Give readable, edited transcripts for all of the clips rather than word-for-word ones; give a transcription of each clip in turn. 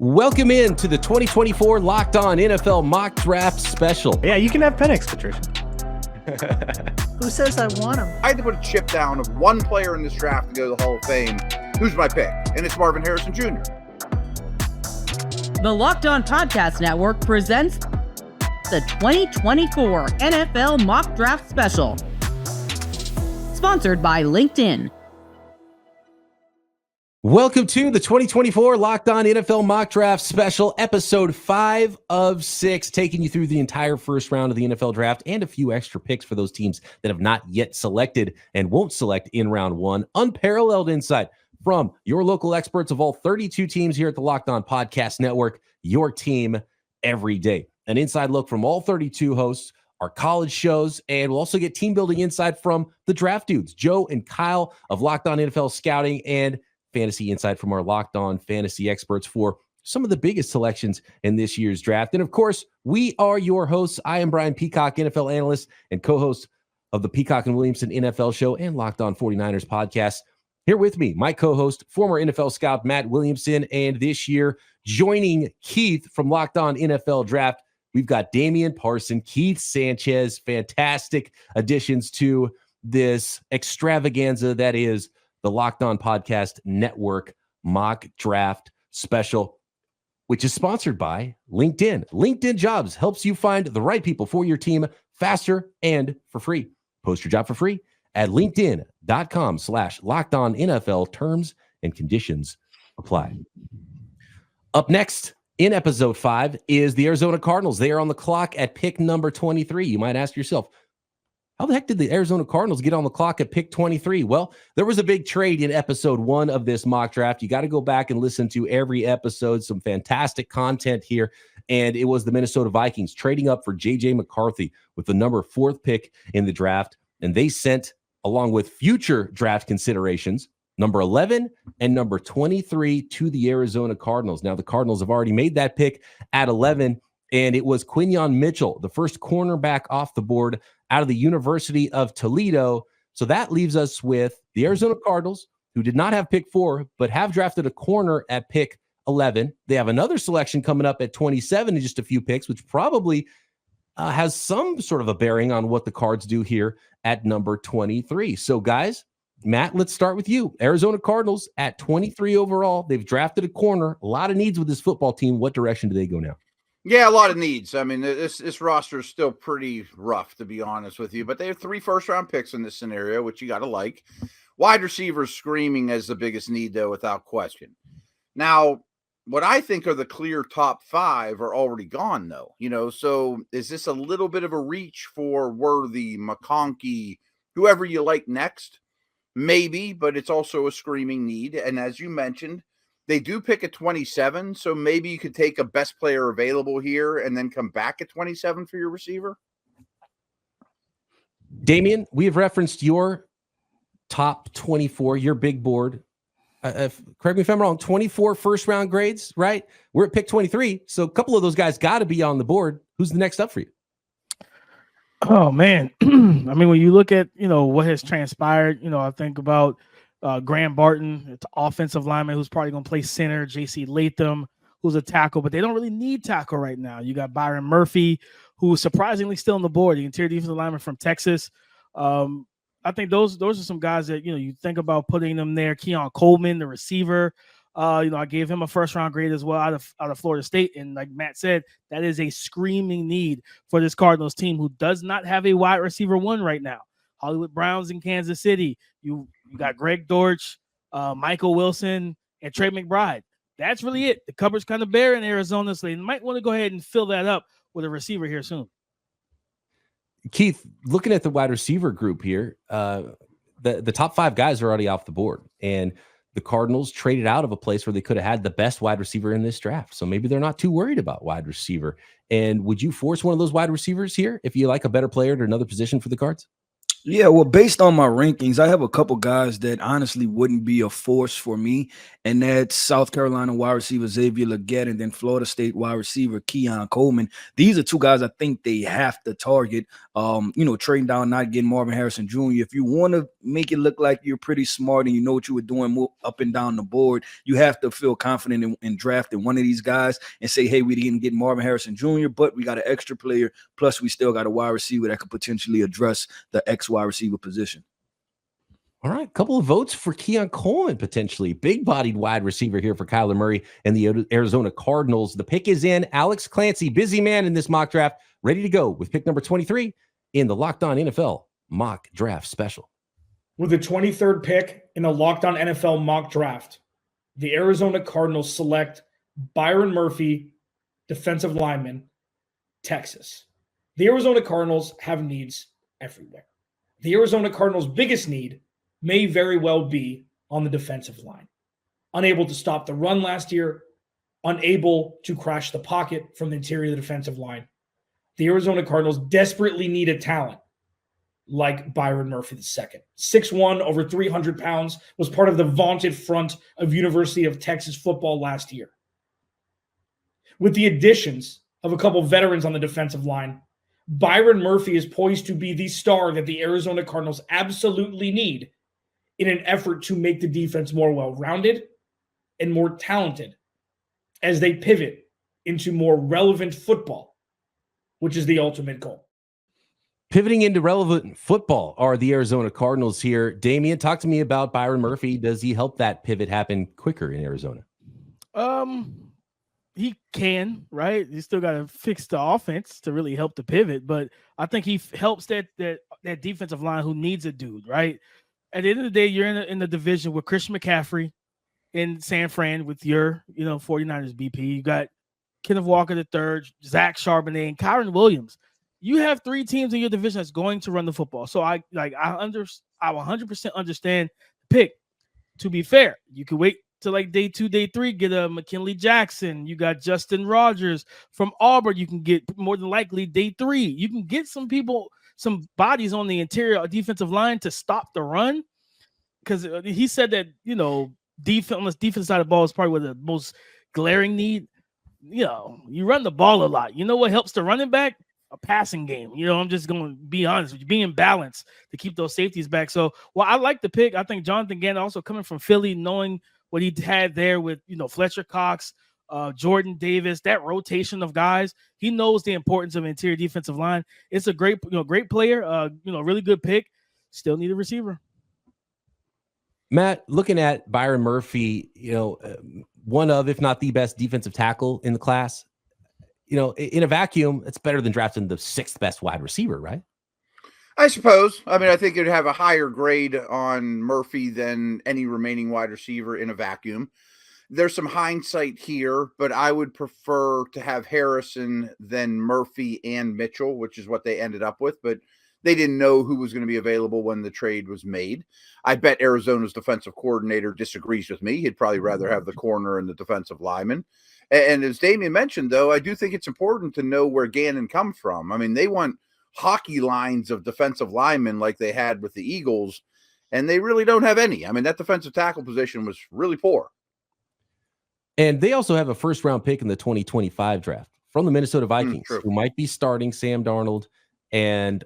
Welcome in to the 2024 Locked On NFL Mock Draft Special. Yeah, you can have Penix, Patricia. Who says I want him? I had to put a chip down of one player in this draft to go to the Hall of Fame. Who's my pick? And it's Marvin Harrison Jr. The Locked On Podcast Network presents the 2024 NFL Mock Draft Special. Sponsored by LinkedIn. Welcome to the 2024 Locked On NFL Mock Draft Special, episode 5 of 6, taking you through the entire first round of the NFL Draft and a few extra picks for those teams that have not yet selected and won't select in round 1. Unparalleled insight from your local experts of all 32 teams here at the Locked On Podcast Network, your team every day. An inside look from all 32 hosts, our college shows, and we'll also get team building insight from the draft dudes, Joe and Kyle of Locked On NFL Scouting, and fantasy insight from our Locked On fantasy experts for some of the biggest selections in this year's draft. And of course, we are your hosts. I am Brian Peacock, NFL analyst and co-host of the Peacock and Williamson NFL show and Locked On 49ers podcast. Here with me, my co-host, former NFL scout Matt Williamson, and this year joining Keith from Locked On NFL Draft, we've got Damian Parson, Keith Sanchez, fantastic additions to this extravaganza that is the Locked On Podcast Network Mock Draft Special, which is sponsored by LinkedIn. LinkedIn Jobs helps you find the right people for your team faster and for free. Post your job for free at linkedin.com/LockedOnNFL. Terms and conditions apply. Up next in episode 5 is the Arizona Cardinals. They are on the clock at pick number 23. You might ask yourself, how the heck did the Arizona Cardinals get on the clock at pick 23? Well, there was a big trade in episode 1 of this mock draft. You got to go back and listen to every episode. Some fantastic content here. And it was the Minnesota Vikings trading up for J.J. McCarthy with the number 4th pick in the draft. And they sent, along with future draft considerations, number 11 and number 23 to the Arizona Cardinals. Now, the Cardinals have already made that pick at 11. And it was Quinyon Mitchell, the first cornerback off the board out of the University of Toledo. So that leaves us with the Arizona Cardinals, who did not have pick 4, but have drafted a corner at pick 11. They have another selection coming up at 27 in just a few picks, which probably has some sort of a bearing on what the Cards do here at number 23. So guys, Matt, let's start with you. Arizona Cardinals at 23 overall. They've drafted a corner. A lot of needs with this football team. What direction do they go now? Yeah, a lot of needs. I mean, this roster is still pretty rough, to be honest with you. But they have 3 first-round picks in this scenario, which you got to like. Wide receivers screaming as the biggest need, though, without question. Now, what I think are the clear top 5 are already gone, though. So is this a little bit of a reach for Worthy, McConkey, whoever you like next? Maybe, but it's also a screaming need. And as you mentioned, they do pick at 27, so maybe you could take a best player available here and then come back at 27 for your receiver. Damian, we have referenced your top 24, your big board. Correct me if I'm wrong, 24 first-round grades, right? We're at pick 23, so a couple of those guys got to be on the board. Who's the next up for you? Oh, man. I mean, when you look at, what has transpired, I think about Graham Barton, it's offensive lineman who's probably going to play center, J.C. Latham, who's a tackle, but they don't really need tackle right now. You got Byron Murphy, who's surprisingly still on the board, the interior defensive lineman from Texas. I think those are some guys that, you think about putting them there. Keon Coleman, the receiver, I gave him a first-round grade as well out of Florida State. And like Matt said, that is a screaming need for this Cardinals team who does not have a wide receiver 1 right now. Hollywood Browns in Kansas City. You got Greg Dortch, Michael Wilson, and Trey McBride. That's really it. The cupboard's kind of bare in Arizona, so they might want to go ahead and fill that up with a receiver here soon. Keith, looking at the wide receiver group here, the top 5 guys are already off the board, and the Cardinals traded out of a place where they could have had the best wide receiver in this draft. So maybe they're not too worried about wide receiver. And would you force one of those wide receivers here if you like a better player at another position for the Cards? Yeah, well, based on my rankings, I have a couple guys that honestly wouldn't be a force for me, and that's South Carolina wide receiver Xavier Legette and then Florida State wide receiver Keon Coleman. These are two guys I think they have to target. Trading down, not getting Marvin Harrison Jr. If you want to make it look like you're pretty smart and you know what you were doing, move up and down the board, you have to feel confident in drafting one of these guys and say, hey, we didn't get Marvin Harrison Jr., but we got an extra player, plus we still got a wide receiver that could potentially address the X wide receiver position. All right, couple of votes for Keon Coleman, potentially. Big-bodied wide receiver here for Kyler Murray and the Arizona Cardinals. The pick is in. Alex Clancy, busy man in this mock draft, ready to go with pick number 23 in the Locked On NFL mock draft special. With the 23rd pick in the Locked On NFL mock draft, the Arizona Cardinals select Byron Murphy, defensive lineman, Texas. The Arizona Cardinals have needs everywhere. The Arizona Cardinals' biggest need may very well be on the defensive line. Unable to stop the run last year, unable to crash the pocket from the interior of the defensive line. The Arizona Cardinals desperately need a talent like Byron Murphy II. 6'1", over 300 pounds, was part of the vaunted front of University of Texas football last year. With the additions of a couple veterans on the defensive line, Byron Murphy is poised to be the star that the Arizona Cardinals absolutely need in an effort to make the defense more well-rounded and more talented as they pivot into more relevant football, which is the ultimate goal. Pivoting into relevant football are the Arizona Cardinals here. Damian, talk to me about Byron Murphy. Does he help that pivot happen quicker in Arizona? He can, right? You still got to fix the offense to really help the pivot, but I think he helps that defensive line who needs a dude, right? At the end of the day, you're in the division with Christian McCaffrey in San Fran with your 49ers BP. You got Kenneth Walker III, Zach Charbonnet, and Kyron Williams. You have three teams in your division that's going to run the football. So I 100% understand the pick. To be fair, you could wait to like day 2, day 3, get a McKinley Jackson. You got Justin Rogers from Auburn. You can get more than likely day 3. You can get some people, some bodies on the interior defensive line to stop the run. Because he said that, defense side of the ball is probably the most glaring need. You run the ball a lot. You know what helps the running back? A passing game. I'm just going to be honest with you, being balanced to keep those safeties back. So, I like the pick. I think Jonathan Gannon also coming from Philly, knowing what he had there with, Fletcher Cox, Jordan Davis, that rotation of guys. He knows the importance of interior defensive line. It's a great player, really good pick. Still need a receiver. Matt, looking at Byron Murphy, one of, if not the best defensive tackle in the class, in a vacuum, it's better than drafting the 6th best wide receiver, right? I suppose. I mean, I think it'd have a higher grade on Murphy than any remaining wide receiver in a vacuum. There's some hindsight here, but I would prefer to have Harrison than Murphy and Mitchell, which is what they ended up with. But they didn't know who was going to be available when the trade was made. I bet Arizona's defensive coordinator disagrees with me. He'd probably rather have the corner and the defensive lineman. And as Damian mentioned, though, I do think it's important to know where Gannon comes from. I mean, they want hockey lines of defensive linemen like they had with the Eagles, and they really don't have any. I mean, that defensive tackle position was really poor. And they also have a first-round pick in the 2025 draft from the Minnesota Vikings, who might be starting Sam Darnold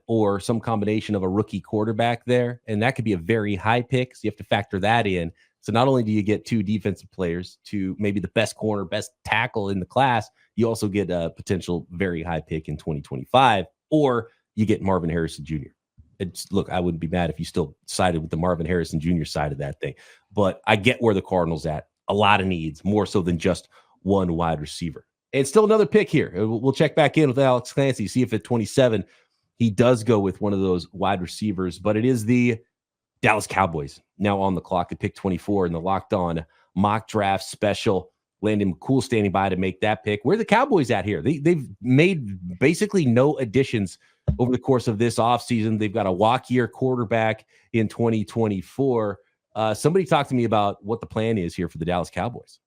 or some combination of a rookie quarterback there. And that could be a very high pick, so you have to factor that in. So not only do you get 2 defensive players to maybe the best corner, best tackle in the class, you also get a potential very high pick in 2025, or you get Marvin Harrison Jr. Look, I wouldn't be mad if you still sided with the Marvin Harrison Jr. side of that thing, but I get where the Cardinals at. A lot of needs, more so than just one wide receiver. And still another pick here. We'll check back in with Alex Clancy, see if at 27 he does go with one of those wide receivers, but it is the Dallas Cowboys now on the clock at pick 24 in the Locked On mock draft special. Landon McCool standing by to make that pick. Where are the Cowboys at here? They've made basically no additions over the course of this offseason. They've got a walk-year quarterback in 2024. Somebody talk to me about what the plan is here for the Dallas Cowboys.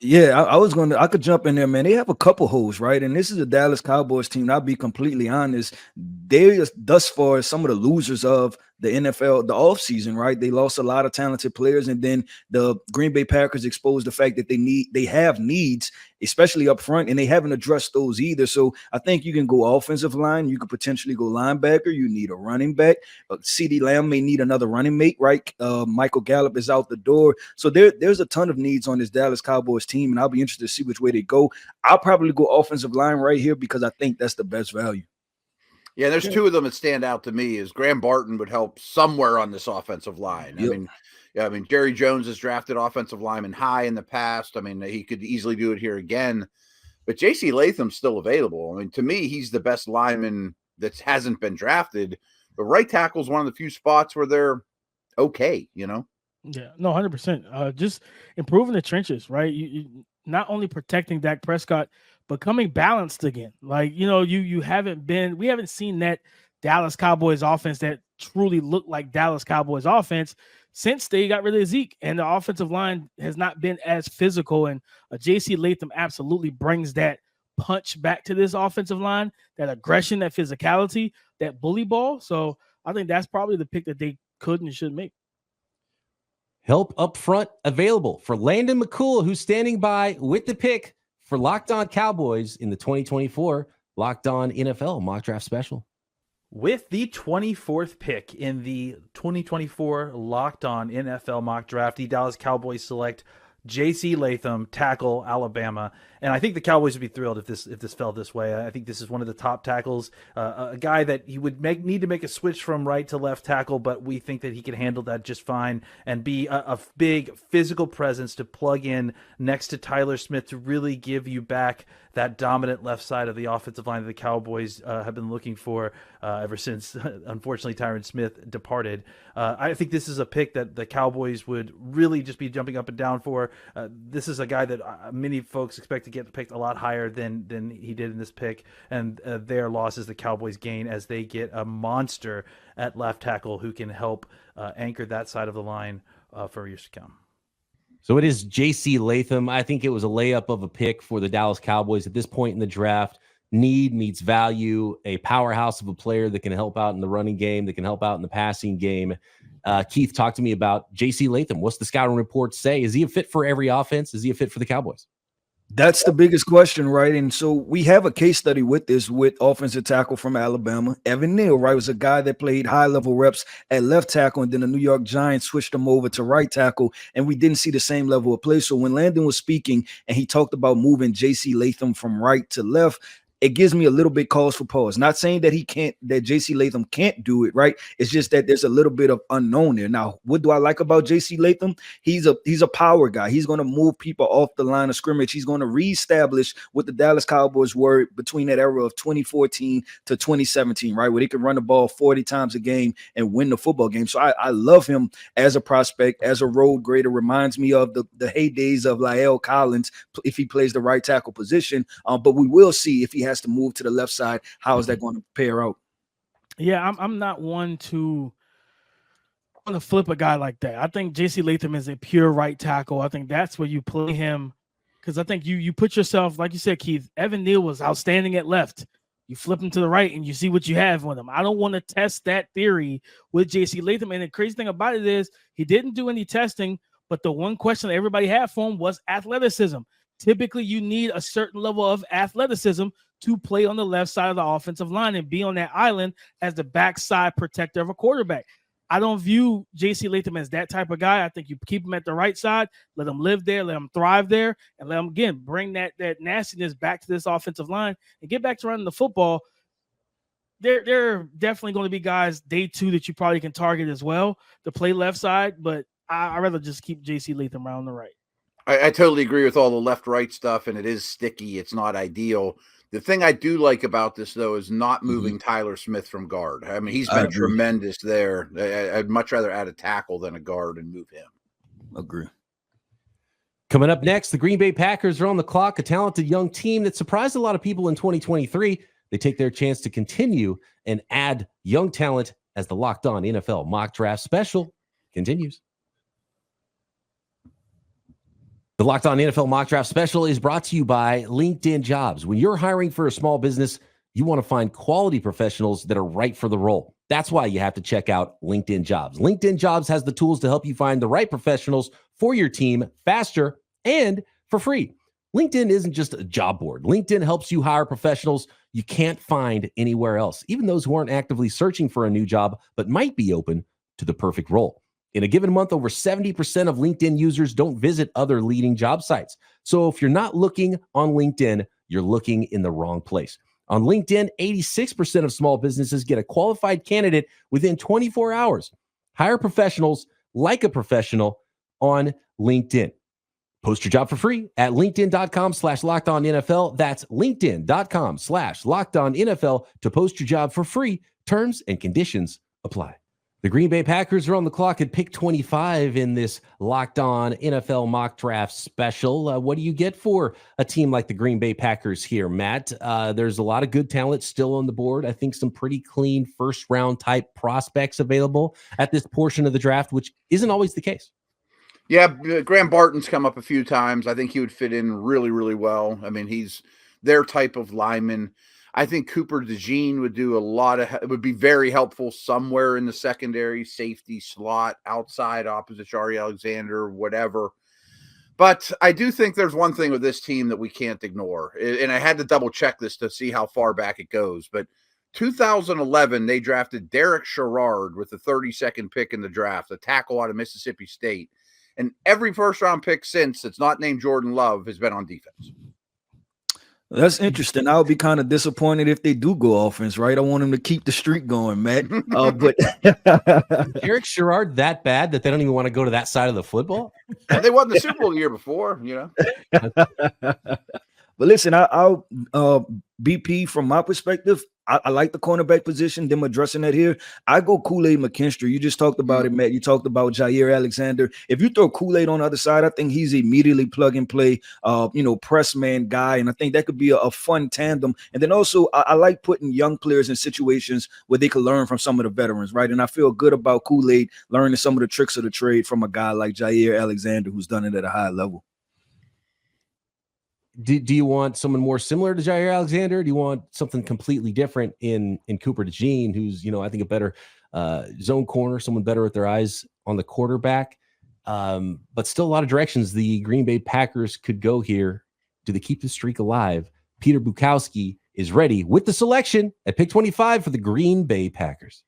Yeah, I could jump in there, man. They have a couple holes, right? And this is a Dallas Cowboys team. I'll be completely honest. They thus far some of the losers of the NFL, the offseason, right? They lost a lot of talented players, and then the Green Bay Packers exposed the fact that they have needs, especially up front, and they haven't addressed those either. So I think you can go offensive line, you could potentially go linebacker, you need a running back. CeeDee Lamb may need another running mate, right? Michael Gallup is out the door. So there's a ton of needs on this Dallas Cowboys team, and I'll be interested to see which way they go. I'll probably go offensive line right here because I think that's the best value. Yeah, there's two of them that stand out to me. Is Graham Barton would help somewhere on this offensive line. Yep. I mean, Jerry Jones has drafted offensive linemen high in the past. I mean, he could easily do it here again. But J.C. Latham's still available. I mean, to me, he's the best lineman that hasn't been drafted. But right tackle is one of the few spots where they're okay, you know? Yeah, no, 100%. Just improving the trenches, right? You not only protecting Dak Prescott, but coming balanced again. Like, we haven't seen that Dallas Cowboys offense that truly looked like Dallas Cowboys offense since they got rid of Zeke, and the offensive line has not been as physical. And J.C. Latham absolutely brings that punch back to this offensive line, that aggression, that physicality, that bully ball. So I think that's probably the pick that they could and should make. Help up front available for Landon McCool, who's standing by with the pick for Locked On Cowboys in the 2024 Locked On NFL Mock Draft Special. With the 24th pick in the 2024 Locked On NFL Mock Draft, the Dallas Cowboys select J.C. Latham, tackle, Alabama. And I think the Cowboys would be thrilled if this fell this way. I think this is one of the top tackles, a guy that he would need to make a switch from right to left tackle, but we think that he can handle that just fine and be a big physical presence to plug in next to Tyler Smith to really give you back that dominant left side of the offensive line that the Cowboys have been looking for ever since, unfortunately, Tyron Smith departed. I think this is a pick that the Cowboys would really just be jumping up and down for. This is a guy that many folks expect to get picked a lot higher than he did in this pick, and their loss is the Cowboys' gain as they get a monster at left tackle who can help anchor that side of the line for years to come. So it is J.C. Latham. I think it was a layup of a pick for the Dallas Cowboys at this point in the draft. Need meets value, a powerhouse of a player that can help out in the running game, that can help out in the passing game. Keith, talk to me about J.C. Latham. What's the scouting report say? Is he a fit for every offense? Is he a fit for the Cowboys? That's the biggest question, right? And so we have a case study with this, with offensive tackle from Alabama. Evan Neal, right, was a guy that played high-level reps at left tackle, and then the New York Giants switched him over to right tackle, and we didn't see the same level of play. So when Landon was speaking and he talked about moving J.C. Latham from right to left, it gives me a little bit cause for pause. Not saying that that J.C. Latham can't do it, right? It's just that there's a little bit of unknown there. Now, what do I like about J.C. Latham? He's a power guy. He's going to move people off the line of scrimmage. He's going to reestablish what the Dallas Cowboys were between that era of 2014 to 2017, right? Where they could run the ball 40 times a game and win the football game. So I love him as a prospect, as a road grader. Reminds me of the heydays of La'el Collins if he plays the right tackle position. But we will see if he has to move to the left side. How is that going to pair out? Yeah, I'm not one to flip a guy like that. I think J.C. Latham is a pure right tackle. I think that's where you play him, because I think you put yourself, like you said, Keith, Evan Neal was outstanding at left. You flip him to the right and you see what you have with him. I don't want to test that theory with J.C. Latham. And the crazy thing about it is he didn't do any testing, but the one question that everybody had for him was athleticism. Typically, you need a certain level of athleticism to play on the left side of the offensive line and be on that island as the backside protector of a quarterback. I don't view J.C. Latham as that type of guy. I think you keep him at the right side, let him live there, let him thrive there, and let him, again, bring that nastiness back to this offensive line and get back to running the football. There are definitely going to be guys day two that you probably can target as well to play left side, but I'd rather just keep J.C. Latham around the right. I totally agree with all the left-right stuff, and it is sticky. It's not ideal. The thing I do like about this, though, is not moving Tyler Smith from guard. I mean, he's been tremendous there. I'd much rather add a tackle than a guard and move him. Agree. Coming up next, the Green Bay Packers are on the clock, a talented young team that surprised a lot of people in 2023. They take their chance to continue and add young talent as the Locked On NFL Mock Draft Special continues. The Locked On NFL Mock Draft Special is brought to you by LinkedIn Jobs. When you're hiring for a small business, you want to find quality professionals that are right for the role. That's why you have to check out LinkedIn Jobs. LinkedIn Jobs has the tools to help you find the right professionals for your team faster and for free. LinkedIn isn't just a job board. LinkedIn helps you hire professionals you can't find anywhere else, even those who aren't actively searching for a new job but might be open to the perfect role. In a given month, over 70% of LinkedIn users don't visit other leading job sites. So if you're not looking on LinkedIn, you're looking in the wrong place. On LinkedIn, 86% of small businesses get a qualified candidate within 24 hours. Hire professionals like a professional on LinkedIn. Post your job for free at linkedin.com/lockedonnfl. That's linkedin.com/lockedonnfl to post your job for free. Terms and conditions apply. The Green Bay Packers are on the clock at pick 25 in this Locked On NFL Mock Draft Special. What do you get for a team like the Green Bay Packers here, Matt? There's a lot of good talent still on the board. I think some pretty clean first-round type prospects available at this portion of the draft, which isn't always the case. Yeah, Graham Barton's come up a few times. I think he would fit in really, really well. I mean, he's their type of lineman. I think Cooper DeJean would be very helpful somewhere in the secondary, safety, slot, outside, opposite Shari Alexander, whatever. But I do think there's one thing with this team that we can't ignore. And I had to double check this to see how far back it goes. But 2011, they drafted Derek Sherrard with the 32nd pick in the draft, a tackle out of Mississippi State. And every first-round pick since that's not named Jordan Love has been on defense. That's interesting. I'll be kind of disappointed if they do go offense, right? I want them to keep the streak going, Matt. But Eric Sherrard that bad that they don't even want to go to that side of the football? They won the Super Bowl the year before, But listen, I'll BP from my perspective. I like the cornerback position, them addressing that here. I go Kool-Aid McKinstry. You just talked about it, Matt. You talked about Jair Alexander. If you throw Kool-Aid on the other side, I think he's immediately plug and play, press man guy. And I think that could be a fun tandem. And then also, I like putting young players in situations where they can learn from some of the veterans, right? And I feel good about Kool-Aid learning some of the tricks of the trade from a guy like Jair Alexander, who's done it at a high level. Do you want someone more similar to Jair Alexander? Do you want something completely different in Cooper DeJean, who's, I think a better zone corner, someone better with their eyes on the quarterback? But still a lot of directions the Green Bay Packers could go here. Do they keep the streak alive? Peter Bukowski is ready with the selection at pick 25 for the Green Bay Packers.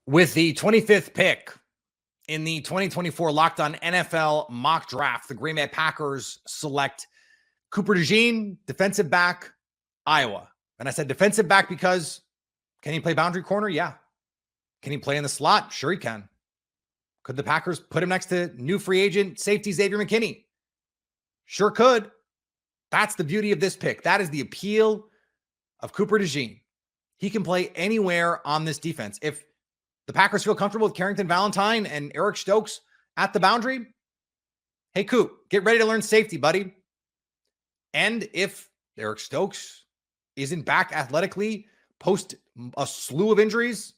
With the 25th pick in the 2024 Locked On NFL Mock Draft, the Green Bay Packers select Cooper DeJean, defensive back, Iowa. And I said defensive back because can he play boundary corner? Yeah. Can he play in the slot? Sure he can. Could the Packers put him next to new free agent safety Xavier McKinney? Sure could. That's the beauty of this pick. That is the appeal of Cooper DeJean. He can play anywhere on this defense. If the Packers feel comfortable with Carrington Valentine and Eric Stokes at the boundary, hey, Coop, get ready to learn safety, buddy. And if Eric Stokes isn't back athletically post a slew of injuries,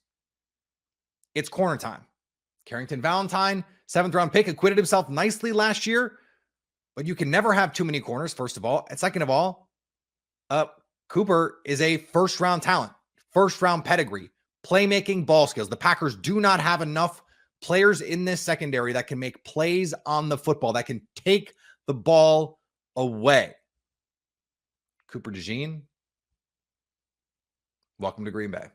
it's corner time. Carrington Valentine, 7th round pick, acquitted himself nicely last year, but you can never have too many corners, first of all. And second of all, Cooper is a first round talent, first round pedigree, playmaking, ball skills. The Packers do not have enough players in this secondary that can make plays on the football, that can take the ball away. Cooper DeJean, welcome to Green Bay.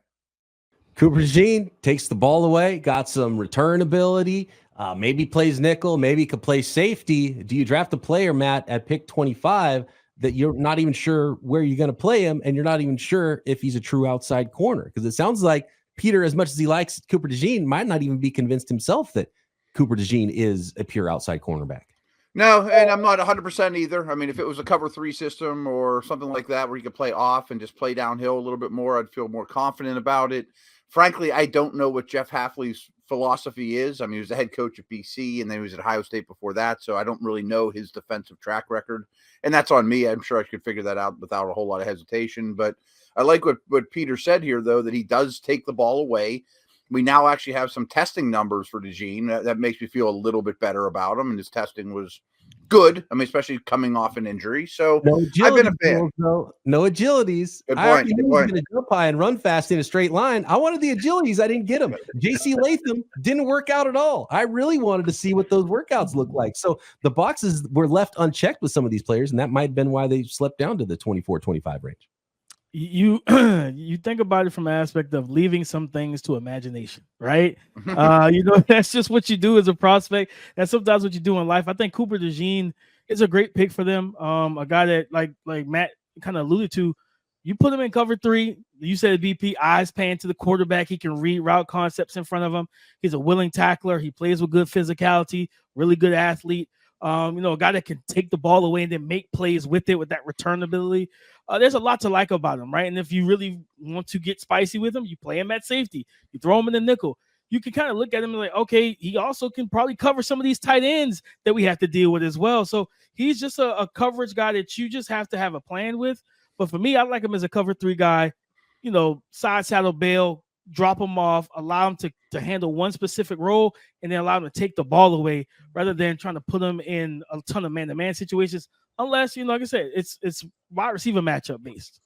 Cooper DeJean takes the ball away, got some return ability, maybe plays nickel, maybe could play safety. Do you draft a player, Matt, at pick 25 that you're not even sure where you're going to play him, and you're not even sure if he's a true outside corner? Because it sounds like Peter, as much as he likes Cooper DeJean, might not even be convinced himself that Cooper DeJean is a pure outside cornerback. No, and I'm not 100% either. I mean, if it was a cover 3 system or something like that where you could play off and just play downhill a little bit more, I'd feel more confident about it. Frankly, I don't know what Jeff Hafley's philosophy is. I mean, he was the head coach at BC, and then he was at Ohio State before that, so I don't really know his defensive track record. And that's on me. I'm sure I could figure that out without a whole lot of hesitation. But I like what Peter said here, though, that he does take the ball away. We now actually have some testing numbers for DeJean. That makes me feel a little bit better about him, and his testing was good. I mean, especially coming off an injury. So No I've been agilities, a fan. though. No agilities. Good I already point, good knew he was point. going to jump high and run fast in a straight line. I wanted the agilities. I didn't get them. J.C. Latham didn't work out at all. I really wanted to see what those workouts look like. So the boxes were left unchecked with some of these players, and that might have been why they slipped down to the 24-25 range. You you think about it from an aspect of leaving some things to imagination, right? That's just what you do as a prospect. That's sometimes what you do in life. I think Cooper DeJean is a great pick for them. A guy that like Matt kind of alluded to. You put him in cover 3. You said BP, eyes pan to the quarterback. He can read route concepts in front of him. He's a willing tackler. He plays with good physicality, really good athlete. A guy that can take the ball away and then make plays with it with that return ability. There's a lot to like about him, right? And if you really want to get spicy with him, you play him at safety. You throw him in the nickel. You can kind of look at him and like, okay, he also can probably cover some of these tight ends that we have to deal with as well. So he's just a coverage guy that you just have to have a plan with. But for me, I like him as a cover 3 guy, side saddle bail, drop him off, allow him to handle one specific role, and then allow him to take the ball away rather than trying to put him in a ton of man-to-man situations. Unless, like I said, it's wide receiver matchup based.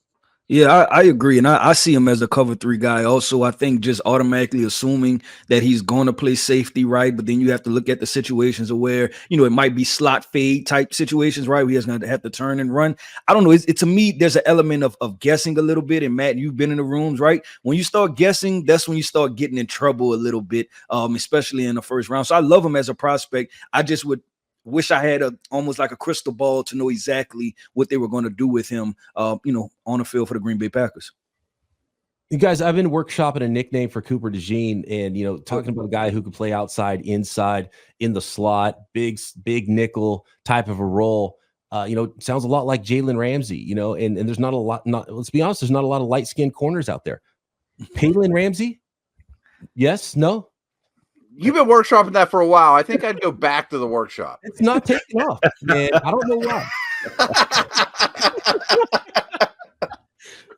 Yeah, I agree. And I see him as a cover 3 guy. Also, I think just automatically assuming that he's going to play safety, right? But then you have to look at the situations where, it might be slot fade type situations, right? Where he's going to have to turn and run. I don't know. It's to me, there's an element of guessing a little bit. And Matt, you've been in the rooms, right? When you start guessing, that's when you start getting in trouble a little bit, especially in the first round. So I love him as a prospect. I just would wish I had almost like a crystal ball to know exactly what they were going to do with him, on the field for the Green Bay Packers. You guys, I've been workshopping a nickname for Cooper DeJean, and talking about a guy who can play outside, inside, in the slot, big nickel type of a role. Sounds a lot like Jalen Ramsey. And there's not a lot. Let's be honest, there's not a lot of light skinned corners out there. Jalen Ramsey, yes, no. You've been workshopping that for a while. I think I'd go back to the workshop. It's not taking off, man. I don't know why.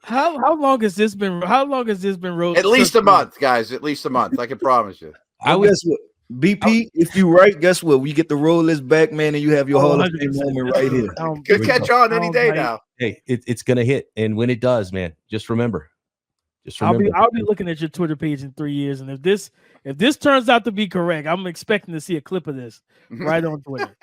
How long has this been? How long has this been road? At least a month, guys. At least a month. I can promise you. Guess what? BP, if you right, guess what? We get the roll list back, man, and you have your Hall of Fame moment right here. Could catch on any day now. Hey, it's gonna hit, and when it does, man, just remember. I'll be looking at your Twitter page in 3 years, and if this turns out to be correct, I'm expecting to see a clip of this right on Twitter.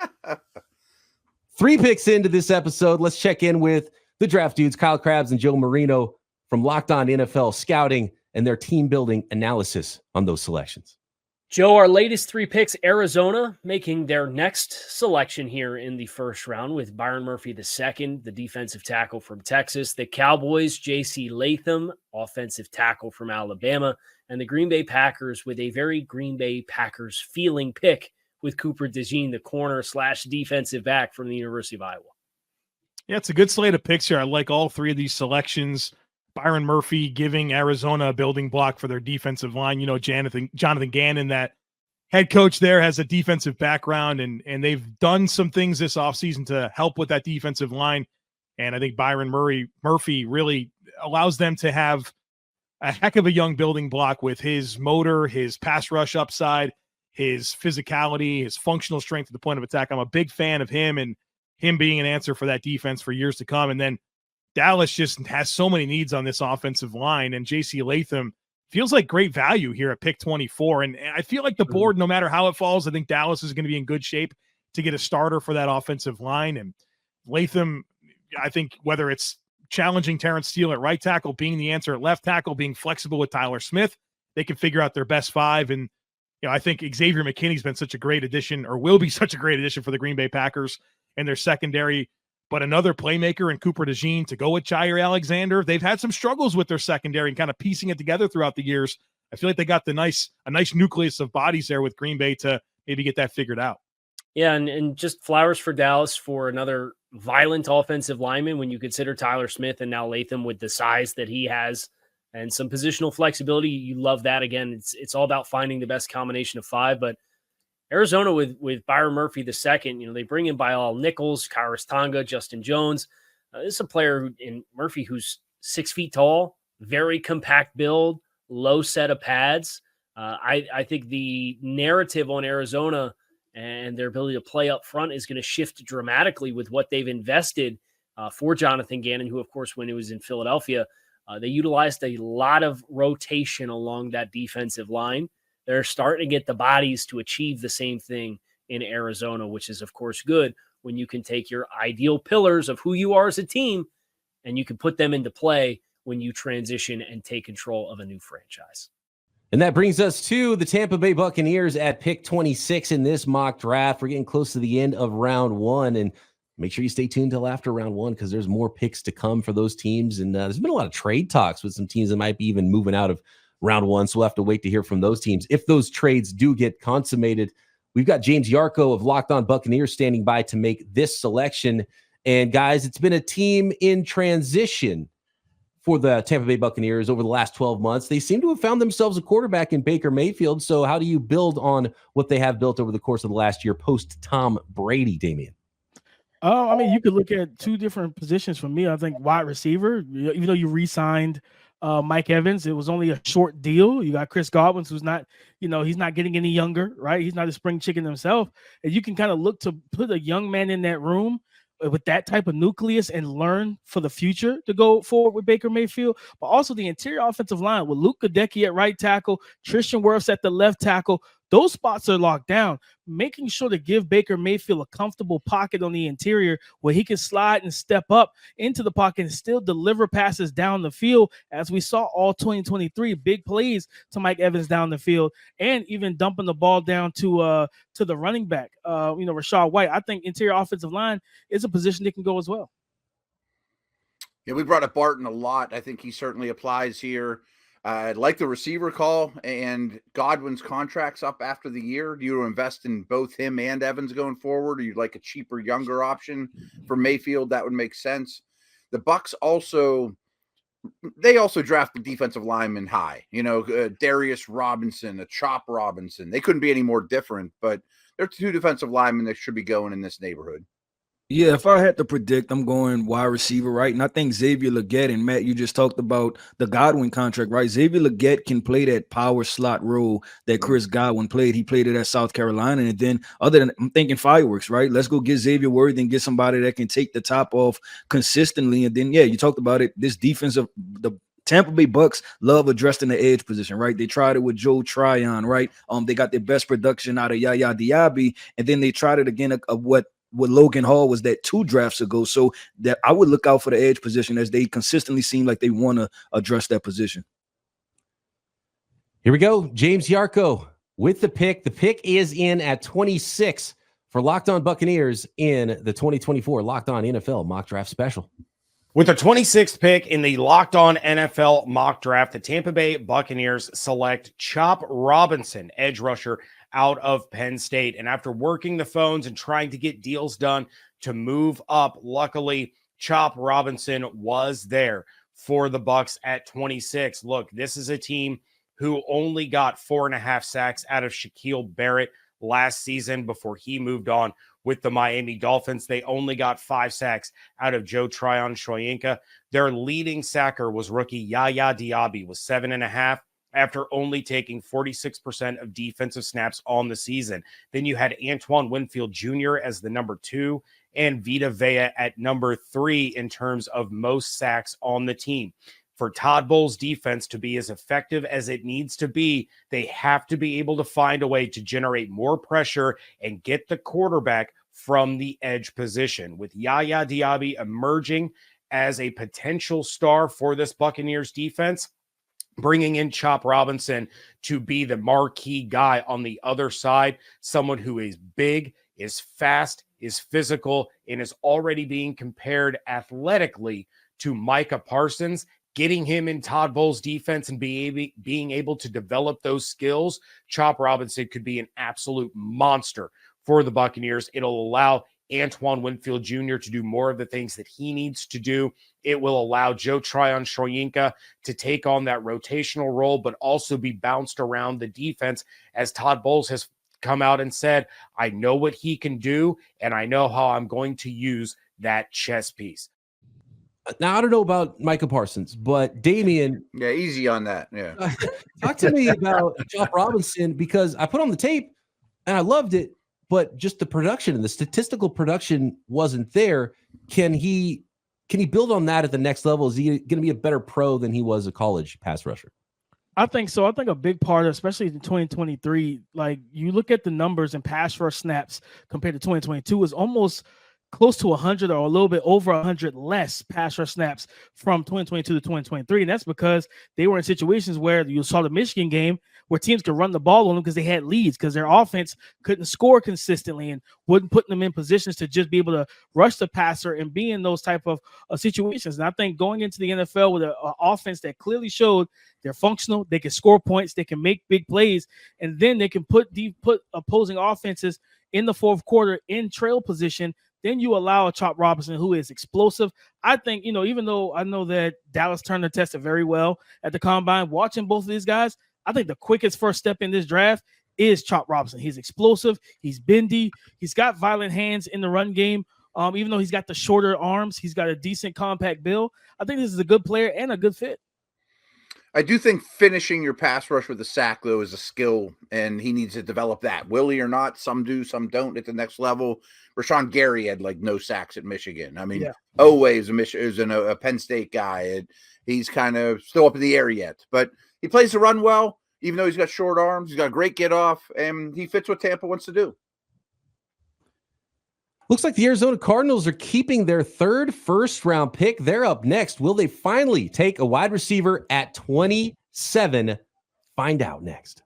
3 picks into this episode. Let's check in with the draft dudes, Kyle Krabs and Joe Marino from Locked On NFL Scouting, and their team building analysis on those selections. Joe, our latest 3 picks, Arizona making their next selection here in the first round with Byron Murphy II, the defensive tackle from Texas, the Cowboys, J.C. Latham, offensive tackle from Alabama, and the Green Bay Packers with a very Green Bay Packers feeling pick with Cooper DeJean, the corner/defensive back from the University of Iowa. Yeah, it's a good slate of picks here. I like all 3 of these selections. Byron Murphy giving Arizona a building block for their defensive line. Jonathan Gannon, that head coach there, has a defensive background, and they've done some things this offseason to help with that defensive line. And I think Byron Murphy really allows them to have a heck of a young building block with his motor, his pass rush upside, his physicality, his functional strength at the point of attack. I'm a big fan of him and him being an answer for that defense for years to come. And then Dallas just has so many needs on this offensive line, and J.C. Latham feels like great value here at pick 24. And I feel like the board, no matter how it falls, I think Dallas is going to be in good shape to get a starter for that offensive line. And Latham, I think whether it's challenging Terrence Steele at right tackle, being the answer at left tackle, being flexible with Tyler Smith, they can figure out their best 5. And I think Xavier McKinney's been such a great addition, or will be such a great addition for the Green Bay Packers and their secondary. But another playmaker in Cooper DeJean to go with Jair Alexander. They've had some struggles with their secondary and kind of piecing it together throughout the years. I feel like they got a nice nucleus of bodies there with Green Bay to maybe get that figured out. Yeah, and just flowers for Dallas for another violent offensive lineman when you consider Tyler Smith and now Latham with the size that he has and some positional flexibility. You love that. Again, it's all about finding the best combination of 5, but Arizona with Byron Murphy II, they bring in Bilal Nichols, Kairos Tonga, Justin Jones. This is a player in Murphy who's 6 feet tall, very compact build, low set of pads. I think the narrative on Arizona and their ability to play up front is going to shift dramatically with what they've invested for Jonathan Gannon, who, of course, when he was in Philadelphia, they utilized a lot of rotation along that defensive line. They're starting to get the bodies to achieve the same thing in Arizona, which is, of course, good when you can take your ideal pillars of who you are as a team and you can put them into play when you transition and take control of a new franchise. And that brings us to the Tampa Bay Buccaneers at pick 26 in this mock draft. We're getting close to the end of round one, and make sure you stay tuned till after round one because there's more picks to come for those teams. And there's been a lot of trade talks with some teams that might be even moving out of round one. So we'll have to wait to hear from those teams. If those trades do get consummated, we've got James Yarko of Locked On Buccaneers standing by to make this selection. And guys, it's been a team in transition for the Tampa Bay Buccaneers over the last 12 months. They seem to have found themselves a quarterback in Baker Mayfield. So how do you build on what they have built over the course of the last year post Tom Brady, Damian? I mean, you could look at two different positions for me. I think wide receiver, even though you re-signed Mike Evans, it was only a short deal. You got Chris Godwin, who's not, he's not getting any younger, right? He's not a spring chicken himself. And you can kind of look to put a young man in that room with that type of nucleus and learn for the future to go forward with Baker Mayfield, but also the interior offensive line with Luke Gadecki at right tackle, Tristan Wirfs at the left tackle. Those spots are locked down, making sure to give Baker Mayfield a comfortable pocket on the interior where he can slide and step up into the pocket and still deliver passes down the field, as we saw all 2023, big plays to Mike Evans down the field, and even dumping the ball down to the running back, Rachaad White. I think interior offensive line is a position that can go as well. Yeah, we brought up Barton a lot. I think he certainly applies here. I like the receiver call, and Godwin's contract's up after the year. Do you invest in both him and Evans going forward, or you'd like a cheaper, younger option for Mayfield? That would make sense. The Bucs also draft the defensive lineman high. Darius Robinson, a Chop Robinson. They couldn't be any more different, but they're two defensive linemen that should be going in this neighborhood. Yeah, if I had to predict, I'm going wide receiver, right? And I think Xavier Legette, and Matt, you just talked about the Godwin contract, right? Xavier Legette can play that power slot role that Chris Godwin played. He played it at South Carolina. And then I'm thinking fireworks, right? Let's go get Xavier Worthy and get somebody that can take the top off consistently. And then, yeah, you talked about it. This defense of the Tampa Bay Bucs love addressing the edge position, right? They tried it with Joe Tryon, right? They got their best production out of Yaya Diaby, and then they tried it again of what Logan Hall was that 2 drafts ago. So that I would look out for the edge position, as they consistently seem like they want to address that position. Here we go. James Yarko with the pick. The pick is in at 26 for Locked On Buccaneers in the 2024 Locked On NFL Mock Draft Special. With the 26th pick in the Locked On NFL Mock Draft, the Tampa Bay Buccaneers select Chop Robinson, edge rusher out of Penn State. And after working the phones and trying to get deals done to move up, luckily Chop Robinson was there for the Bucs at 26. Look, this is a team who only got 4.5 sacks out of Shaquille Barrett last season before he moved on with the Miami Dolphins. They only got 5 sacks out of Joe Tryon Shoyinka. Their leading sacker was rookie Yaya Diaby with 7.5. after only taking 46% of defensive snaps on the season. Then you had Antoine Winfield Jr. as the number 2 and Vita Vea at number 3 in terms of most sacks on the team. For Todd Bowles' defense to be as effective as it needs to be, they have to be able to find a way to generate more pressure and get the quarterback from the edge position. With Yaya Diaby emerging as a potential star for this Buccaneers defense, bringing in Chop Robinson to be the marquee guy on the other side, someone who is big, is fast, is physical, and is already being compared athletically to Micah Parsons. Getting him in Todd Bowles' defense and being able to develop those skills, Chop Robinson could be an absolute monster for the Buccaneers. It'll allow Antoine Winfield Jr. to do more of the things that he needs to do. It will allow Joe Tryon Shoyinka to take on that rotational role, but also be bounced around the defense, as Todd Bowles has come out and said, I know what he can do, and I know how I'm going to use that chess piece. Now, I don't know about Micah Parsons, but Damian. Yeah, easy on that. Yeah. Talk to me about Chop Robinson, because I put on the tape and I loved it, but just the production and the statistical production wasn't there. Can he build on that at the next level? Is he going to be a better pro than he was a college pass rusher? I think so. I think a big part, especially in 2023, like you look at the numbers and pass rush snaps compared to 2022, is almost close to 100 or a little bit over 100 less pass rush snaps from 2022 to 2023. And that's because they were in situations where you saw the Michigan game where teams could run the ball on them because they had leads, because their offense couldn't score consistently and wouldn't put them in positions to just be able to rush the passer and be in those type of situations. And I think going into the NFL with an offense that clearly showed they're functional, they can score points, they can make big plays, and then they can put opposing offenses in the fourth quarter in trail position. Then you allow a Chop Robinson who is explosive. I think, even though I know that Dallas Turner tested very well at the combine, watching both of these guys, I think the quickest first step in this draft is Chop Robinson. He's explosive. He's bendy. He's got violent hands in the run game. Even though he's got the shorter arms, he's got a decent compact build. I think this is a good player and a good fit. I do think finishing your pass rush with a sack, though, is a skill, and he needs to develop that. Will he or not? Some do, some don't at the next level. Rashawn Gary had no sacks at Michigan. I mean, Oweh is a Penn State guy. And he's kind of still up in the air yet, but he plays the run well, even though he's got short arms. He's got a great get off, and he fits what Tampa wants to do. Looks like the Arizona Cardinals are keeping their third first-round pick. They're up next. Will they finally take a wide receiver at 27? Find out next.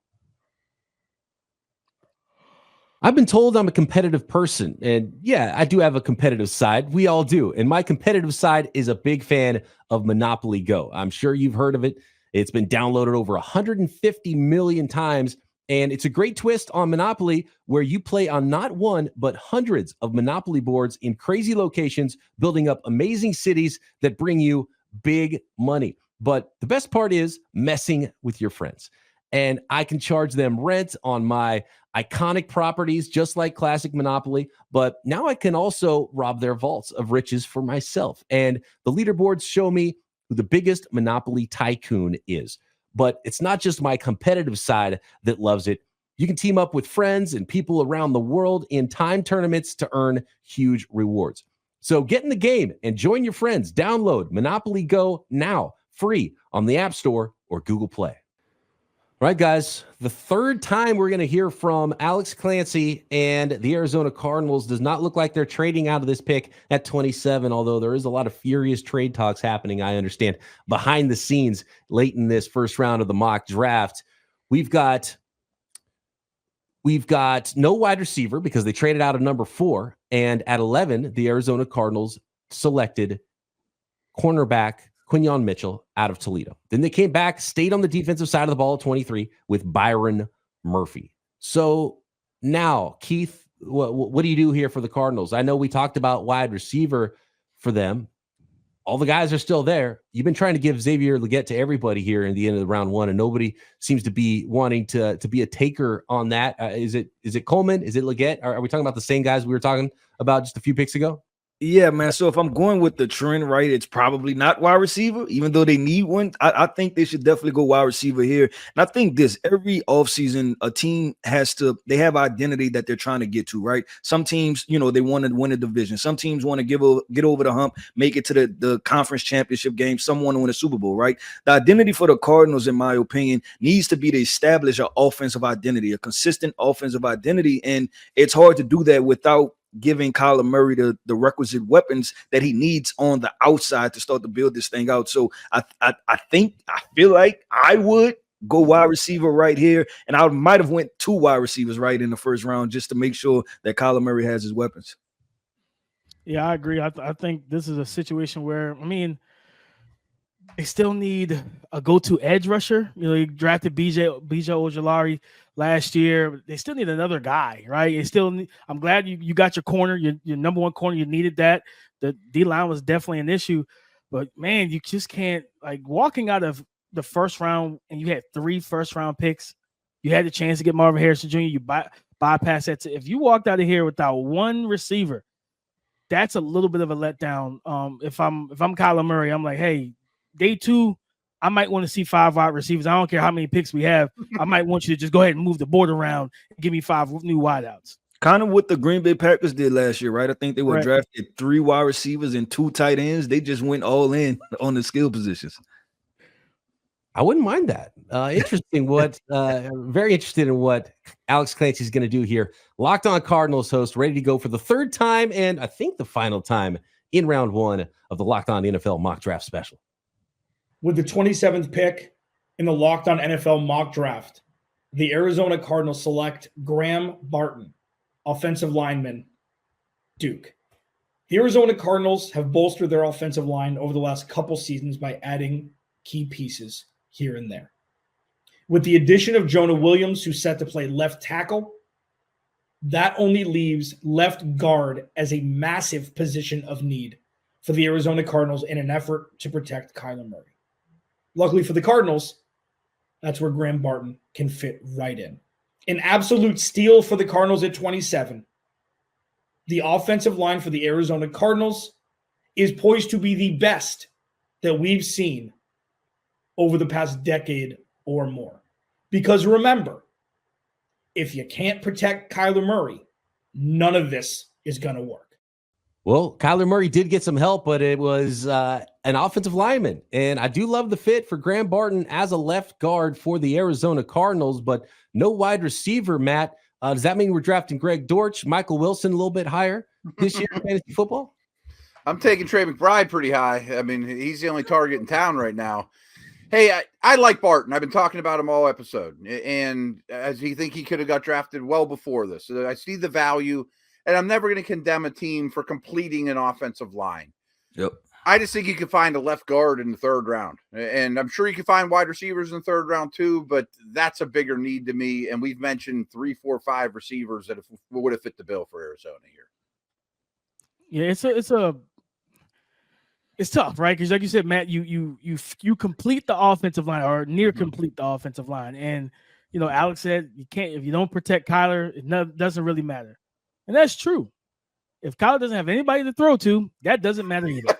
I've been told I'm a competitive person, and yeah, I do have a competitive side. We all do, and my competitive side is a big fan of Monopoly Go. I'm sure you've heard of it. It's been downloaded over 150 million times. And it's a great twist on Monopoly where you play on not one, but hundreds of Monopoly boards in crazy locations, building up amazing cities that bring you big money. But the best part is messing with your friends. And I can charge them rent on my iconic properties, just like classic Monopoly. But now I can also rob their vaults of riches for myself. And the leaderboards show me who the biggest Monopoly tycoon is. But it's not just my competitive side that loves it. You can team up with friends and people around the world in time tournaments to earn huge rewards. So get in the game and join your friends. Download Monopoly Go now, free on the App Store or Google Play. All right, guys, the third time we're going to hear from Alex Clancy and the Arizona Cardinals. Does not look like they're trading out of this pick at 27, although there is a lot of furious trade talks happening, I understand, behind the scenes late in this first round of the mock draft. We've got no wide receiver because they traded out of number 4, and at 11, the Arizona Cardinals selected cornerback Quinyon Mitchell out of Toledo. Then they came back, stayed on the defensive side of the ball at 23 with Byron Murphy. So now, Keith, what do you do here for the Cardinals? I know we talked about wide receiver for them. All the guys are still there. You've been trying to give Xavier Legette to everybody here in the end of the round 1, and nobody seems to be wanting to be a taker on that. Is it Coleman? Is it Legette? Are we talking about the same guys we were talking about just a few picks ago? Yeah, man. So if I'm going with the trend, right, it's probably not wide receiver, even though they need one. I think they should definitely go wide receiver here. And I think every offseason, a team they have identity that they're trying to get to, right? Some teams, they want to win a division. Some teams want to get over the hump, make it to the conference championship game. Some want to win a Super Bowl, right? The identity for the Cardinals, in my opinion, needs to be to establish an offensive identity, a consistent offensive identity. And it's hard to do that without giving Kyler Murray the requisite weapons that he needs on the outside to start to build this thing out. So I feel like I would go wide receiver right here, and I might have went 2 wide receivers right in the first round just to make sure that Kyler Murray has his weapons. Yeah, I agree. I think this is a situation where, they still need a go-to edge rusher. You drafted BJ Ojulari last year. They still need another guy, right? I'm glad you got your corner, your number 1 corner. You needed that. The D-line was definitely an issue. But, man, you just can't – walking out of the first round and you had 3 first-round picks, you had the chance to get Marvin Harrison Jr., you bypass that. If you walked out of here without 1 receiver, that's a little bit of a letdown. If I'm Kyler Murray, I'm like, hey, day 2, I might want to see 5 wide receivers. I don't care how many picks we have. I might want you to just go ahead and move the board around and give me 5 new wideouts. kind of what the Green Bay Packers did last year, right? I think they were Right. drafted 3 wide receivers and 2 tight ends. They just went all in on the skill positions. I wouldn't mind that. Interesting. Very interested in what Alex Clancy is going to do here. Locked On Cardinals host, ready to go for the third time and I think the final time in round 1 of the Locked On NFL mock draft special. With the 27th pick in the Locked On NFL mock draft, the Arizona Cardinals select Graham Barton, offensive lineman, Duke. The Arizona Cardinals have bolstered their offensive line over the last couple seasons by adding key pieces here and there. With the addition of Jonah Williams, who's set to play left tackle, that only leaves left guard as a massive position of need for the Arizona Cardinals in an effort to protect Kyler Murray. Luckily for the Cardinals, that's where Graham Barton can fit right in. An absolute steal for the Cardinals at 27. The offensive line for the Arizona Cardinals is poised to be the best that we've seen over the past decade or more. Because remember, if you can't protect Kyler Murray, none of this is going to work. Well, Kyler Murray did get some help, but it was an offensive lineman. And I do love the fit for Graham Barton as a left guard for the Arizona Cardinals, but no wide receiver, Matt. Does that mean we're drafting Greg Dortch, Michael Wilson a little bit higher this year in fantasy football? I'm taking Trey McBride pretty high. I mean, he's the only target in town right now. Hey, I like Barton. I've been talking about him all episode. And as he think he could have got drafted well before this. So I see the value, and I'm never going to condemn a team for completing an offensive line. Yep. I just think you could find a left guard in the 3rd round. And I'm sure you could find wide receivers in the 3rd round too, but that's a bigger need to me. And we've mentioned 3, 4, 5 receivers that would have fit the bill for Arizona here. Yeah, it's tough, right? Because like you said, Matt, you complete the offensive line or near complete the offensive line. And, Alex said you can't, if you don't protect Kyler, it doesn't really matter. And that's true. If Kyler doesn't have anybody to throw to, that doesn't matter either.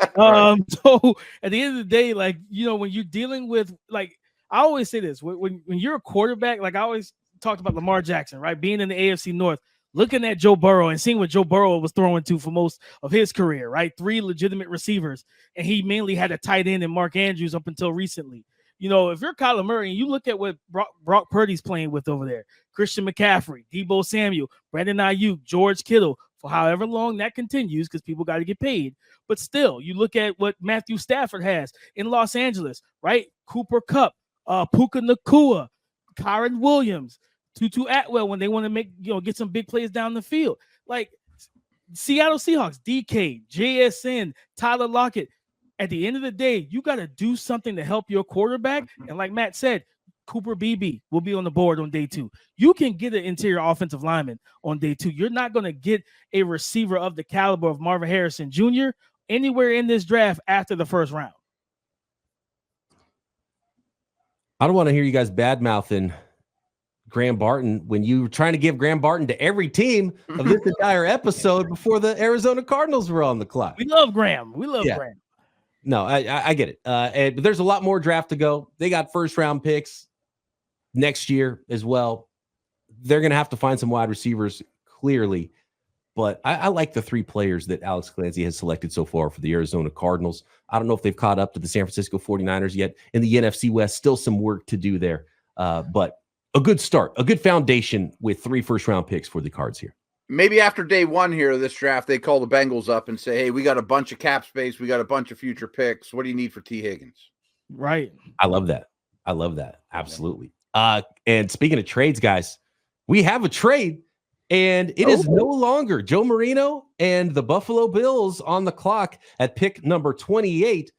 So at the end of the day, when you're dealing with, I always say this, when you're a quarterback, I always talked about Lamar Jackson, right? Being in the AFC North, looking at Joe Burrow and seeing what Joe Burrow was throwing to for most of his career, right? 3 legitimate receivers, and he mainly had a tight end in Mark Andrews up until recently. If you're Kyler Murray and you look at what Brock Purdy's playing with over there, Christian McCaffrey, Deebo Samuel, Brandon Ayuk, George Kittle, for however long that continues, because people got to get paid. But still, you look at what Matthew Stafford has in Los Angeles, right? Cooper Kupp, Puka Nacua, Kyron Williams, Tutu Atwell when they want to make, get some big plays down the field. Seattle Seahawks, DK, JSN, Tyler Lockett. At the end of the day, you got to do something to help your quarterback. And like Matt said, Cooper Beebe will be on the board on day 2. You can get an interior offensive lineman on day 2. You're not going to get a receiver of the caliber of Marvin Harrison Jr. anywhere in this draft after the 1st round. I don't want to hear you guys bad-mouthing Graham Barton when you were trying to give Graham Barton to every team of this entire episode before the Arizona Cardinals were on the clock. We love Graham. Graham. No, I get it. But there's a lot more draft to go. They got 1st-round picks next year as well. They're going to have to find some wide receivers, clearly. But I like the 3 players that Alex Clancy has selected so far for the Arizona Cardinals. I don't know if they've caught up to the San Francisco 49ers yet. In the NFC West, still some work to do there. But a good start, a good foundation with 3 first-round picks for the Cards here. Maybe after day 1 here of this draft, they call the Bengals up and say, hey, we got a bunch of cap space. We got a bunch of future picks. What do you need for T. Higgins? Right. I love that. Absolutely. And speaking of trades, guys, we have a trade, and it is no longer Joe Marino and the Buffalo Bills on the clock at pick number 28.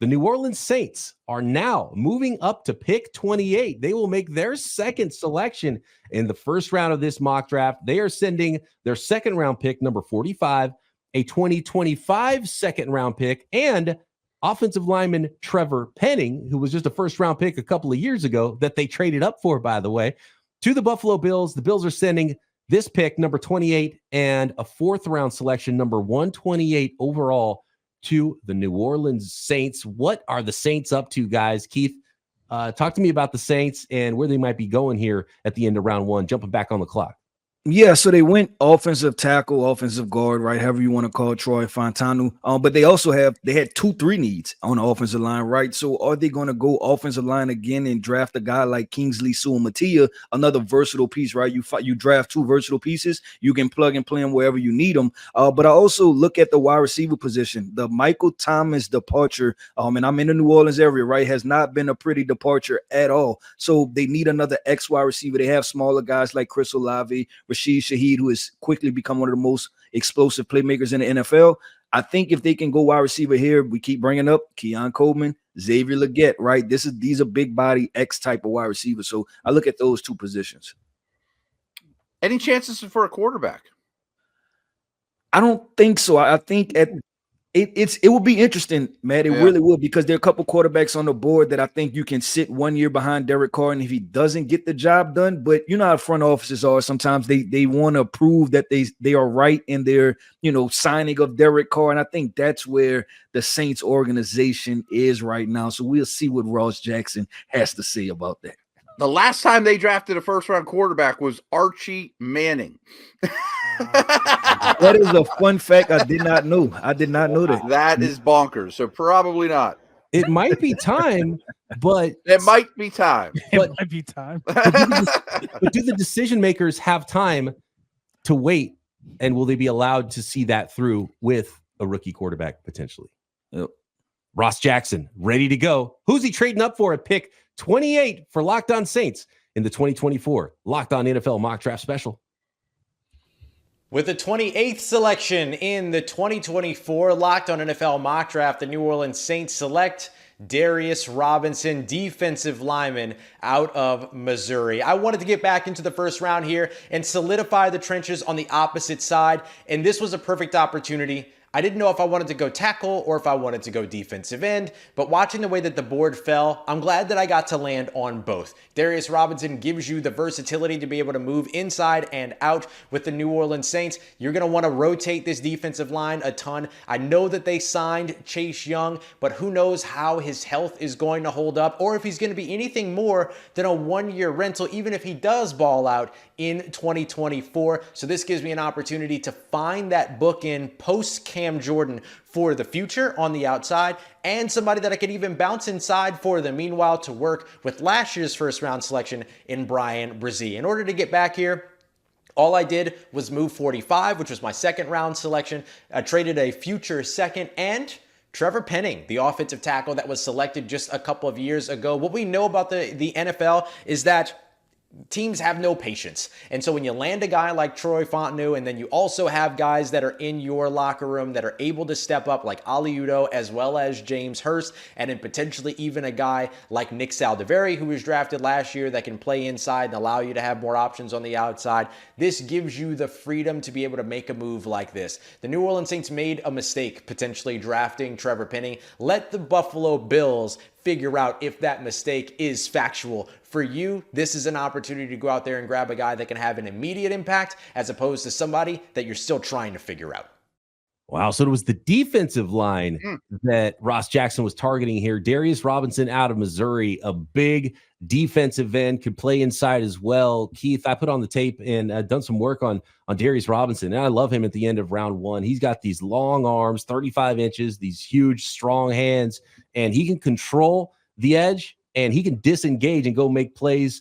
The New Orleans Saints are now moving up to pick 28. They will make their 2nd selection in the 1st round of this mock draft. They are sending their 2nd round pick, number 45, a 2025 2nd round pick, and offensive lineman Trevor Penning, who was just a 1st round pick a couple of years ago that they traded up for, by the way, to the Buffalo Bills. The Bills are sending this pick, number 28, and a 4th round selection, number 128 overall, to the New Orleans Saints. What are the Saints up to, guys? Keith, talk to me about the Saints and where they might be going here at the end of round 1, jumping back on the clock. Yeah, so they went offensive tackle, offensive guard, right? However you want to call Troy Fautanu. But they also had 2-3 needs on the offensive line, right? So are they going to go offensive line again and draft a guy like Kingsley Suamatia, another versatile piece, right? You draft 2 versatile pieces, you can plug and play them wherever you need them. But I also look at the wide receiver position. The Michael Thomas departure, and I'm in the New Orleans area, right, has not been a pretty departure at all. So they need another X wide receiver. They have smaller guys like Chris Olave, Rashid Shaheed, who has quickly become one of the most explosive playmakers in the NFL. I think if they can go wide receiver here, we keep bringing up Keon Coleman, Xavier Legette, right? These are big body X type of wide receivers. So I look at those 2 positions. Any chances for a quarterback? I don't think so. I think it will be interesting, Matt. It really will, because there are a couple quarterbacks on the board that I think you can sit 1 year behind Derek Carr, and if he doesn't get the job done, but you know how front offices are. Sometimes they want to prove that they are right in their signing of Derek Carr, and I think that's where the Saints organization is right now. So we'll see what Ross Jackson has to say about that. The last time they drafted a first-round quarterback was Archie Manning. That is a fun fact I did not know. I did not know that. That is bonkers. So probably not. It might be time, but it might be time. It might be time. But do the decision makers have time to wait, and will they be allowed to see that through with a rookie quarterback potentially? Yep. Ross Jackson, ready to go. Who's he trading up for at pick 28 for Locked On Saints in the 2024 Locked On NFL Mock Draft Special? With the 28th selection in the 2024 Locked On NFL Mock Draft, the New Orleans Saints select Darius Robinson, defensive lineman out of Missouri. I wanted to get back into the first round here and solidify the trenches on the opposite side, and this was a perfect opportunity. I didn't know if I wanted to go tackle or if I wanted to go defensive end, but watching the way that the board fell, I'm glad that I got to land on both. Darius Robinson gives you the versatility to be able to move inside and out with the New Orleans Saints. You're going to want to rotate this defensive line a ton. I know that they signed Chase Young, but who knows how his health is going to hold up or if he's going to be anything more than a one-year rental, even if he does ball out in 2024. So this gives me an opportunity to find that bookend post Cam Jordan for the future on the outside, and somebody that I could even bounce inside for them. Meanwhile, to work with last year's first round selection in Brian Brzee. In order to get back here, all I did was move 45, which was my second round selection. I traded a future second and Trevor Penning, the offensive tackle that was selected just a couple of years ago. What we know about the NFL is that teams have no patience. And so when you land a guy like Troy Fautanu, and then you also have guys that are in your locker room that are able to step up like Ali Udoh as well as James Hurst, and then potentially even a guy like Nick Saldiveri, who was drafted last year, that can play inside and allow you to have more options on the outside. This gives you the freedom to be able to make a move like this. The New Orleans Saints made a mistake potentially drafting Trevor Penning. Let the Buffalo Bills figure out if that mistake is factual. For you, this is an opportunity to go out there and grab a guy that can have an immediate impact as opposed to somebody that you're still trying to figure out. Wow, so it was the defensive line that Ross Jackson was targeting here. Darius Robinson out of Missouri, a big defensive end, could play inside as well. Keith, I put on the tape and done some work on Darius Robinson, and I love him at the end of round one. He's got these long arms, 35 inches, these huge, strong hands, and he can control the edge, and he can disengage and go make plays,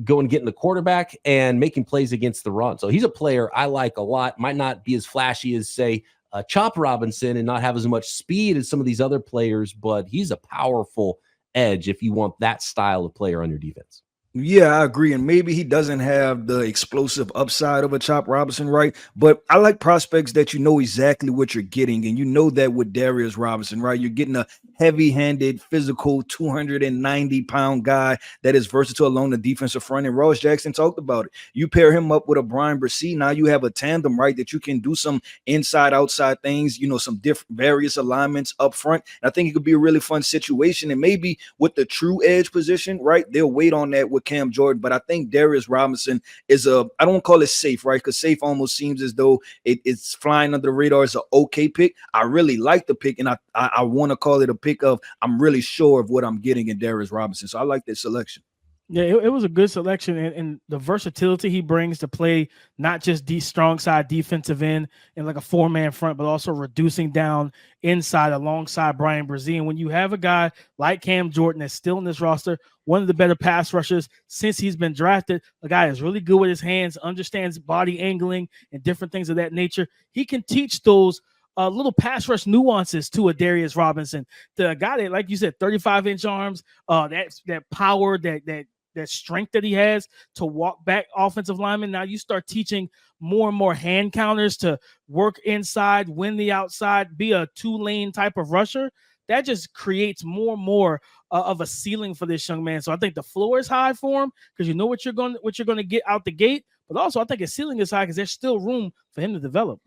go and get in the quarterback and making plays against the run. So he's a player I like a lot. Might not be as flashy as, say, Chop Robinson and not have as much speed as some of these other players, but he's a powerful edge if you want that style of player on your defense. Yeah, I agree. And maybe he doesn't have the explosive upside of a Chop Robinson, right? But I like prospects that you know exactly what you're getting. And you know that with Darius Robinson, right? You're getting a heavy-handed, physical, 290-pound guy that is versatile along the defensive front. And Ross Jackson talked about it. You pair him up with a Brian Brzee, now you have a tandem, right, that you can do some inside-outside things, you know, some different various alignments up front. And I think it could be a really fun situation. And maybe with the true edge position, right, they'll wait on that with Cam Jordan. But I think Darius Robinson is I don't want to call it safe, right, because safe almost seems as though it's flying under the radar as an okay pick. I really like the pick, and I want to call it a pick of I'm really sure of what I'm getting in Darius Robinson. So I like this selection. Yeah, it was a good selection, and the versatility he brings to play not just strong side defensive end and like a 4-man front, but also reducing down inside alongside Brian Brzee. And when you have a guy like Cam Jordan that's still in this roster, one of the better pass rushers since he's been drafted, a guy is really good with his hands, understands body angling and different things of that nature. He can teach those little pass rush nuances to a Darius Robinson, the guy that, like you said, 35-inch arms, that power, that strength that he has to walk back offensive linemen. Now you start teaching more and more hand counters to work inside, win the outside, be a 2-lane type of rusher. That just creates more and more of a ceiling for this young man. So I think the floor is high for him because you know what you're going to get out the gate. But also I think his ceiling is high because there's still room for him to develop.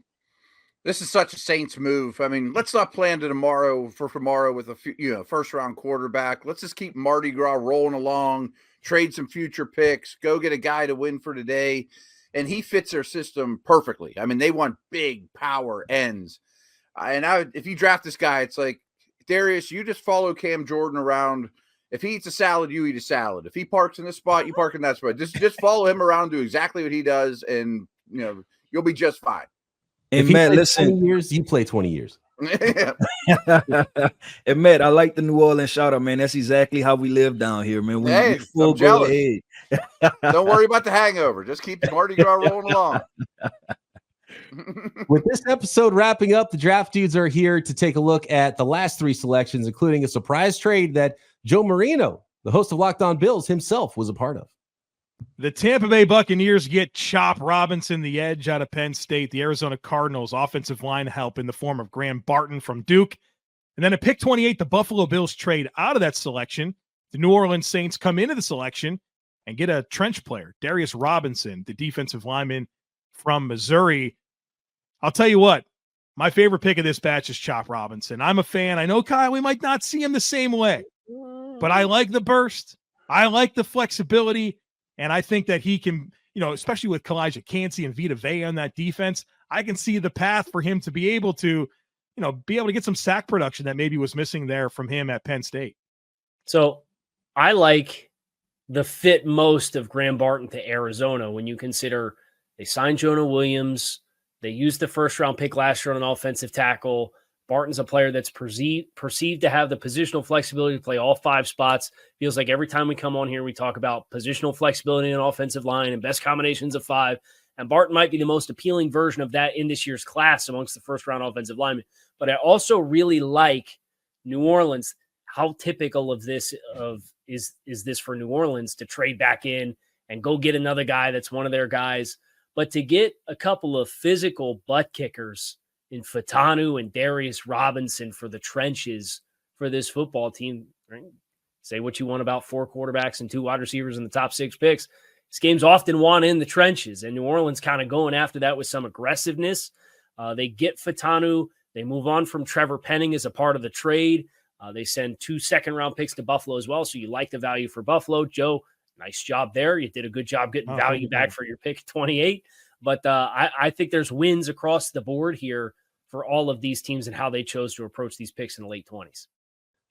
This is such a Saints move. I mean, let's not plan to tomorrow with a first round quarterback. Let's just keep Mardi Gras rolling along, trade some future picks, go get a guy to win for today. And he fits their system perfectly. I mean, they want big power ends. If you draft this guy, it's like, Darius, you just follow Cam Jordan around. If he eats a salad, you eat a salad. If he parks in this spot, you park in that spot. Just follow him around, do exactly what he does, and you'll be just fine. And Matt, listen, 20 years, you play 20 years. And Matt, I like the New Orleans shout out, man. That's exactly how we live down here, man. We full go ahead. Don't worry about the hangover. Just keep the Mardi Gras rolling along. With this episode wrapping up, the Draft Dudes are here to take a look at the last 3 selections, including a surprise trade that Joe Marino, the host of Locked On Bills, himself was a part of. The Tampa Bay Buccaneers get Chop Robinson, the edge out of Penn State. The Arizona Cardinals offensive line help in the form of Graham Barton from Duke. And then at pick 28, the Buffalo Bills trade out of that selection. The New Orleans Saints come into the selection and get a trench player, Darius Robinson, the defensive lineman from Missouri. I'll tell you what, my favorite pick of this batch is Chop Robinson. I'm a fan. I know, Kyle, we might not see him the same way, but I like the burst. I like the flexibility. And I think that he can, especially with Kalijah Cansey and Vita Vea on that defense, I can see the path for him to be able to get some sack production that maybe was missing there from him at Penn State. So I like the fit most of Graham Barton to Arizona when you consider they signed Jonah Williams. They used the first-round pick last year on an offensive tackle. Barton's a player that's perceived to have the positional flexibility to play all 5 spots. Feels like every time we come on here, we talk about positional flexibility in an offensive line and best combinations of 5. And Barton might be the most appealing version of that in this year's class amongst the first-round offensive linemen. But I also really like New Orleans. How typical of this is this for New Orleans to trade back in and go get another guy that's one of their guys, but to get a couple of physical butt kickers in Fautanu and Darius Robinson for the trenches for this football team. Right? Say what you want about 4 quarterbacks and 2 wide receivers in the top 6 picks. This game's often won in the trenches, and New Orleans kind of going after that with some aggressiveness. They get Fautanu. They move on from Trevor Penning as a part of the trade. They send 2 second-round picks to Buffalo as well, so you like the value for Buffalo. Joe, nice job there. You did a good job getting value back for your pick 28. But I think there's wins across the board here for all of these teams and how they chose to approach these picks in the late 20s.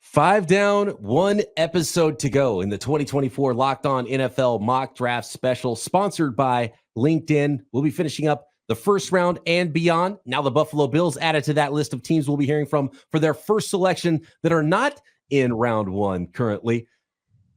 5 down, 1 episode to go in the 2024 Locked On NFL Mock Draft Special, sponsored by LinkedIn. We'll be finishing up the first round and beyond. Now the Buffalo Bills added to that list of teams we'll be hearing from for their first selection that are not in round 1 currently.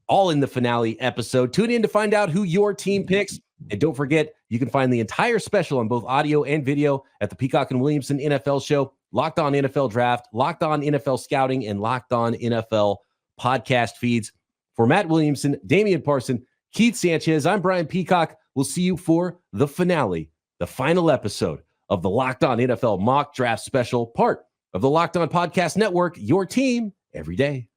All in the finale episode. Tune in to find out who your team picks. And don't forget, you can find the entire special on both audio and video at the Peacock and Williamson NFL show, Locked On NFL Draft, Locked On NFL Scouting, and Locked On NFL podcast feeds. For Matt Williamson, Damian Parson, Keith Sanchez, I'm Brian Peacock. We'll see you for the finale, the final episode of the Locked On NFL Mock Draft Special, part of the Locked On Podcast Network, your team every day.